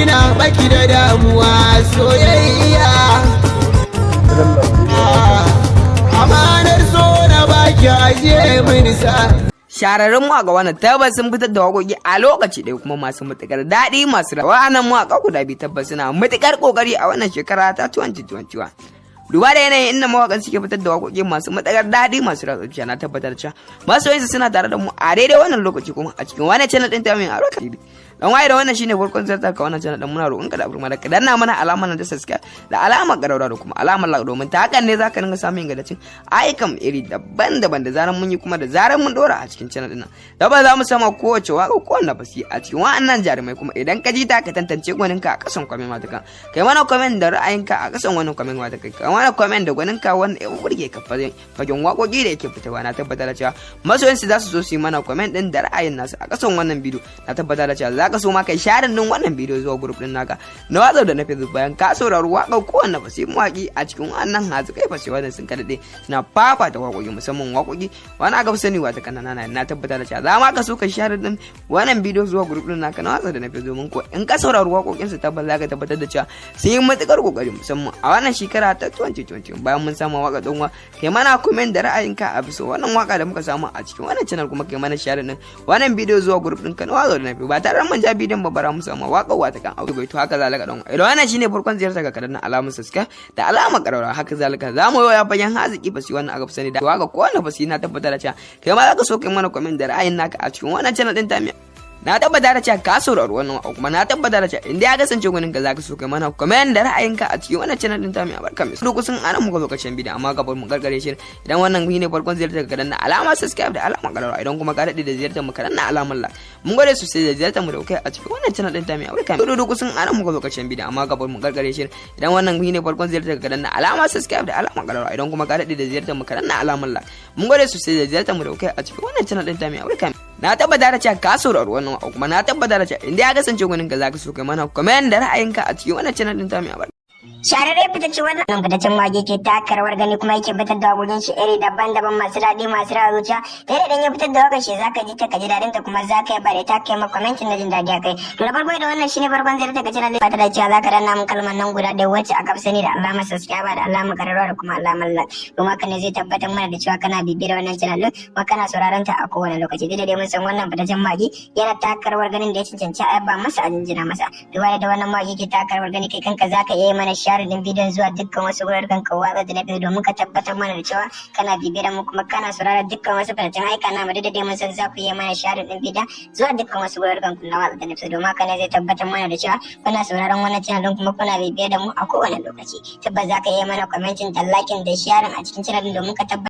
raina baki da damuwa soyayya. Amanar so na baki ajiye mini sa. Shararrun mawaƙa wannan tabbas sun fitar da waƙoƙi a lokaci ɗaya kuma masu matuƙar daɗi masu rawa. Wannan mawaƙa guda biyu tabbas suna matuƙar ƙoƙari a wannan shekara ta 2021. Duba da yanayin inda mawaƙan suke fitar da waƙoƙi masu matuƙar daɗi masu ratsa na tabbatar cewa masoyansu suna tare da mu a daidai wannan lokaci kuma a cikin wannan channel ɗin ta mai Aroka TV. Dan waye da wannan shine farkon zarta ka wannan channel din muna roƙon ka da burma da ka danna mana alamar nan ta subscribe da alamar ƙararrawa da kuma alamar like domin ta hakan ne zaka dinga samun ingantaccen ayyukan iri daban-daban da zaran mun yi kuma da zaran mun dora a cikin channel din nan. Da ba za mu sama kowace waka ko wannan fasi a cikin wannan jarumai kuma idan ka ji ta ka tantance gwanin ka a kasan comment mata kan. Kai mana comment da ra'ayinka a kasan wannan comment mata kai. Kai mana comment da gwanin ka wanda ya burge ka fagen waƙoƙi da yake fitowa na tabbatar da cewa masoyansu za su so su yi mana comment din da ra'ayin nasu a kasan wannan bidiyo na tabbatar da cewa ka so ma kai sharing din wannan bidiyo zuwa group din naka na WhatsApp da na Facebook bayan ka saurari waƙar kowanne fasi mawaki a cikin wannan hazikai fasi wannan sun kadade suna fafata waƙoƙi musamman waƙoƙi wani aka fi sani wata kanana na tabbatar da cewa za ma ka so ka sharing din wannan bidiyo zuwa group din naka na WhatsApp da na Facebook domin ko in ka saurari waƙoƙin su tabbas za ka tabbatar da cewa sun yi matukar kokari musamman a wannan shekara ta 2020 bayan mun samu waƙa don kai mana comment da ra'ayinka a bisa wannan waƙa da muka samu a cikin wannan channel kuma kai mana sharing din wannan bidiyo zuwa group din ka na WhatsApp da na Facebook ba tare da mun ja bidiyon babara musu amma waƙar wata kan aure bai to haka zalika dan idan wannan shine farkon ziyarta ga kadan alamar subscribe da alamar ƙararrawa haka zalika zamu yi ya bayan haziki fasi wannan aka sani da waƙa ko wannan fasi na tabbata da cewa kai ma zaka so kai mana comment da ra'ayin naka a cikin wannan channel din ta na tabbata da cewa ka saurari wannan waƙa kuma na tabbata da cewa inda ya kasance gwanin ka zaka so kai mana comment da ra'ayinka a cikin wannan channel din ta mai abarka mai duk sun anan muka lokacin bidiyo amma gaban mu gargare shi idan wannan ne farkon ziyartar ka danna alamar subscribe da alamar ƙararrawa idan kuma ka dade da ziyartar mu ka danna alamar like mun gode sosai da ziyartar mu da kai a cikin wannan channel din ta mai abarka mai duk sun anan muka lokacin bidiyo amma gaban mu gargare shi idan wannan ne farkon ziyartar ka danna alamar subscribe da alamar ƙararrawa idan kuma ka dade da ziyartar mu ka danna alamar like mun gode sosai da ziyartar mu da kai a cikin wannan channel din ta mai abarka na tabbata da cewa ka saurari wannan kuma na tabbata da cewa inda ya kasance gwanin ka zaka so kai mana comment da ra'ayinka a cikin wannan channel din ta mai abarka. Shararre fitacce wannan fitaccen wage ke taka rawar gani kuma yake fitar da waƙoƙin shi iri daban-daban masu daɗi masu rawa zuciya da idan ya fitar da waƙar shi zaka ji ta kaji daɗin ta kuma zaka yi bare ta kai maka commenting na jin daɗi akai to da farko da wannan shine farkon zai ta kaji daɗi fata da cewa zaka danna mun kalmar nan guda ɗaya wacce aka fi sani da alamar subscribe da alamar ƙararrawa da kuma alamar like kuma haka ne zai tabbatar mana da cewa kana bibiyar wannan channel din kuma kana sauraron ta a kowane lokaci dai dai mun san wannan fitaccen wage yana taka rawar ganin da ya cancanci a yaba masa a jinjina masa duba da wannan wage ke taka rawar gani kai kanka zaka iya mana share din bidiyon zuwa dukkan wasu wuraren ka watsa da na biyu domin ka tabbatar mana da cewa kana bibiyar mu kuma kana saurara dukkan wasu fitattun aika na mu da dai mun san za ku yi mana share din bidiyon zuwa dukkan wasu wuraren ku na watsa da na biyu domin haka ne zai tabbatar mana da cewa kuna sauraron wannan channel din kuma kuna bibiyar da mu a kowane lokaci tabbas za ka yi mana commenting da liking da sharing a cikin channel din domin ka tabbatar